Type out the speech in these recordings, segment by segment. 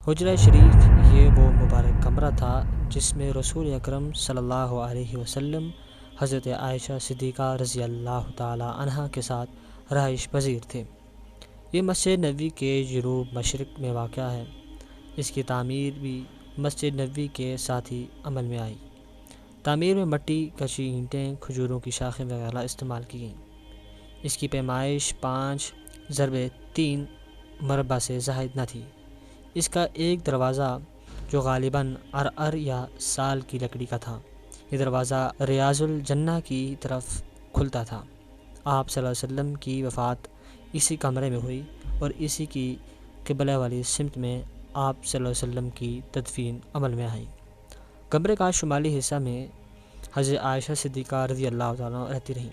حجرہ شریف یہ وہ مبارک کمرہ تھا جس میں رسول اکرم صلی اللہ علیہ وسلم حضرت عائشہ صدیقہ رضی اللہ تعالی عنہا کے ساتھ رہائش پذیر تھے۔ یہ مسجد نبوی کے جنوب مشرق میں واقع ہے۔ اس کی تعمیر بھی مسجد نبوی کے ساتھ ہی عمل میں آئی۔ تعمیر میں مٹی، کچی اینٹیں، کھجوروں کی شاخیں وغیرہ استعمال کی گئیں۔ اس کی پیمائش 5x3 مربع سے زائد نہ تھی۔ اس کا ایک دروازہ جو غالباً عرعر یا سال کی لکڑی کا تھا، یہ دروازہ ریاض الجنہ کی طرف کھلتا تھا۔ آپ صلی اللہ علیہ وسلم کی وفات اسی کمرے میں ہوئی اور اسی کی قبلہ والی سمت میں آپ صلی اللہ علیہ وسلم کی تدفین عمل میں آئی۔ کمرے کا شمالی حصہ میں حضرت عائشہ صدیقہ رضی اللہ تعالیٰ عنہ رہتی رہیں۔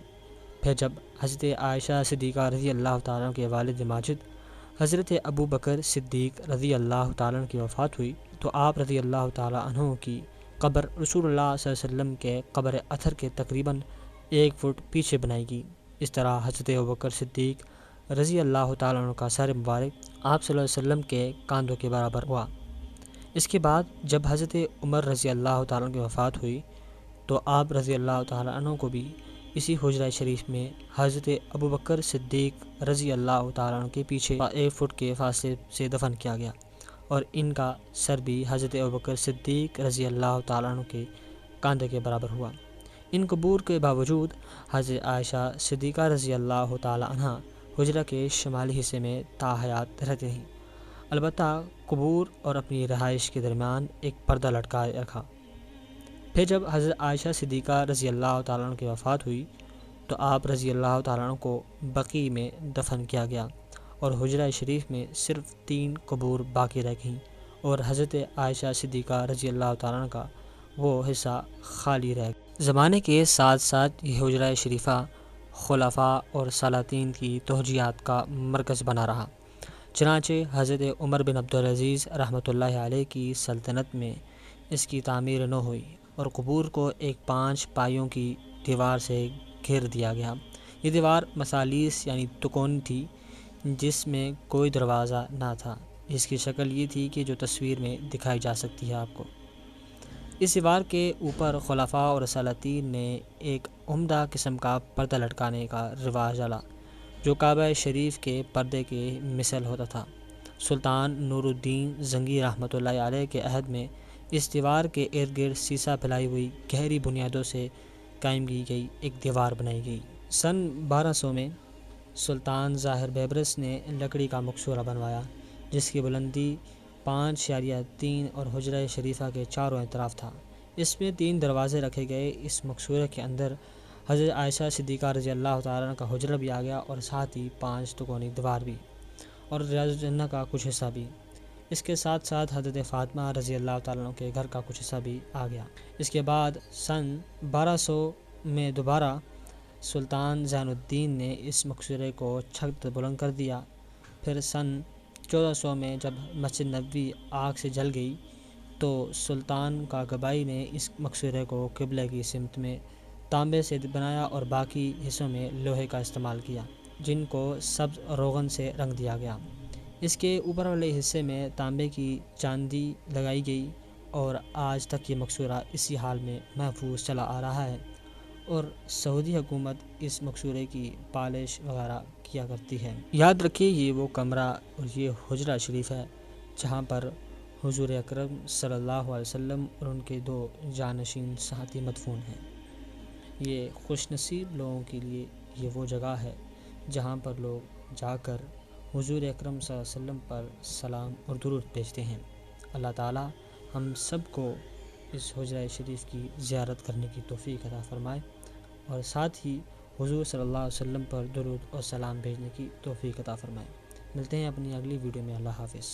پھر جب حضرت عائشہ صدیقہ رضی اللہ تعالیٰ عنہ کے والد ماجد حضرت ابو بکر صدیق رضی اللہ تعالیٰ عنہ کی وفات ہوئی تو آپ رضی اللہ تعالیٰ عنہ کی قبر رسول اللہ صلی اللہ علیہ وسلم کے قبر اطہر کے تقریباً 1 فٹ پیچھے بنائی گئی۔ اس طرح حضرت ابو بکر صدیق رضی اللہ تعالیٰ عنہ کا سر مبارک آپ صلی اللہ علیہ وسلم کے کاندھوں کے برابر ہوا۔ اس کے بعد جب حضرت عمر رضی اللہ تعالیٰ عنہ کی وفات ہوئی تو آپ رضی اللہ تعالیٰ عنہ کو بھی اسی حجرہ شریف میں حضرت ابو بکر صدیق رضی اللہ تعالیٰ عنہ کے پیچھے 1 فٹ کے فاصلے سے دفن کیا گیا، اور ان کا سر بھی حضرت ابو بکر صدیق رضی اللہ تعالیٰ عنہ کے کاندھے کے برابر ہوا۔ ان قبور کے باوجود حضرت عائشہ صدیقہ رضی اللہ تعالیٰ عنہ حجرہ کے شمالی حصے میں تاحیات رہتے رہیں، البتہ قبور اور اپنی رہائش کے درمیان ایک پردہ لٹکائے رکھا۔ پھر جب حضرت عائشہ صدیقہ رضی اللہ تعالیٰ عنہ کی وفات ہوئی تو آپ رضی اللہ تعالیٰ عنہ کو بقیع میں دفن کیا گیا، اور حجرہ شریف میں صرف 3 قبور باقی رہ گئیں، اور حضرت عائشہ صدیقہ رضی اللہ تعالیٰ عنہ کا وہ حصہ خالی رہ گیا۔ زمانے کے ساتھ ساتھ یہ حجرہ شریفہ خلفاء اور سلاطین کی توجیہات کا مرکز بنا رہا۔ چنانچہ حضرت عمر بن عبدالعزیز رحمۃ اللہ علیہ کی سلطنت میں اس کی تعمیر نو ہوئی اور قبور کو ایک 5 پائیوں کی دیوار سے گھیر دیا گیا۔ یہ دیوار مثالیث یعنی تکونی تھی، جس میں کوئی دروازہ نہ تھا۔ اس کی شکل یہ تھی کہ جو تصویر میں دکھائی جا سکتی ہے آپ کو۔ اس دیوار کے اوپر خلفاء اور سلاطین نے ایک عمدہ قسم کا پردہ لٹکانے کا رواج ڈالا جو کعبہ شریف کے پردے کے مثل ہوتا تھا۔ سلطان نور الدین زنگی رحمۃ اللہ علیہ کے عہد میں اس دیوار کے ارد گرد سیسہ پھیلائی ہوئی گہری بنیادوں سے قائم کی گئی ایک دیوار بنائی گئی۔ سن 1200 میں سلطان ظاہر بیبرس نے لکڑی کا مقصورہ بنوایا جس کی بلندی 5.3 اور حجرہ شریفہ کے چاروں اطراف تھا۔ اس میں 3 دروازے رکھے گئے۔ اس مقصورے کے اندر حضرت عائشہ صدیقہ رضی اللہ تعالیٰ عنہ کا حجرہ بھی آ گیا اور ساتھ ہی 5 تکونی دیوار بھی، اور ریاض الجنہ کا کچھ حصہ بھی۔ اس کے ساتھ ساتھ حضرت فاطمہ رضی اللہ تعالیٰ عنہ کے گھر کا کچھ حصہ بھی آ گیا۔ اس کے بعد سن 1200 میں دوبارہ سلطان زین الدین نے اس مقصورے کو چھت بلند کر دیا۔ پھر سن 1400 میں جب مسجد نبوی آگ سے جل گئی تو سلطان قاقبائی نے اس مقصورے کو قبلہ کی سمت میں تانبے سے بنایا اور باقی حصوں میں لوہے کا استعمال کیا، جن کو سبز روغن سے رنگ دیا گیا۔ اس کے اوپر والے حصے میں تانبے کی چاندی لگائی گئی، اور آج تک یہ مقصورہ اسی حال میں محفوظ چلا آ رہا ہے، اور سعودی حکومت اس مقصورے کی پالش وغیرہ کیا کرتی ہے۔ یاد رکھیے یہ وہ کمرہ اور یہ حجرہ شریف ہے جہاں پر حضور اکرم صلی اللہ علیہ وسلم اور ان کے 2 جانشین ساتھی مدفون ہیں۔ یہ خوش نصیب لوگوں کے لیے یہ وہ جگہ ہے جہاں پر لوگ جا کر حضور اکرم صلی اللہ علیہ وسلم پر سلام اور درود بھیجتے ہیں۔ اللہ تعالی ہم سب کو اس حجرہ شریف کی زیارت کرنے کی توفیق عطا فرمائے، اور ساتھ ہی حضور صلی اللہ علیہ وسلم پر درود اور سلام بھیجنے کی توفیق عطا فرمائے۔ ملتے ہیں اپنی اگلی ویڈیو میں۔ اللہ حافظ۔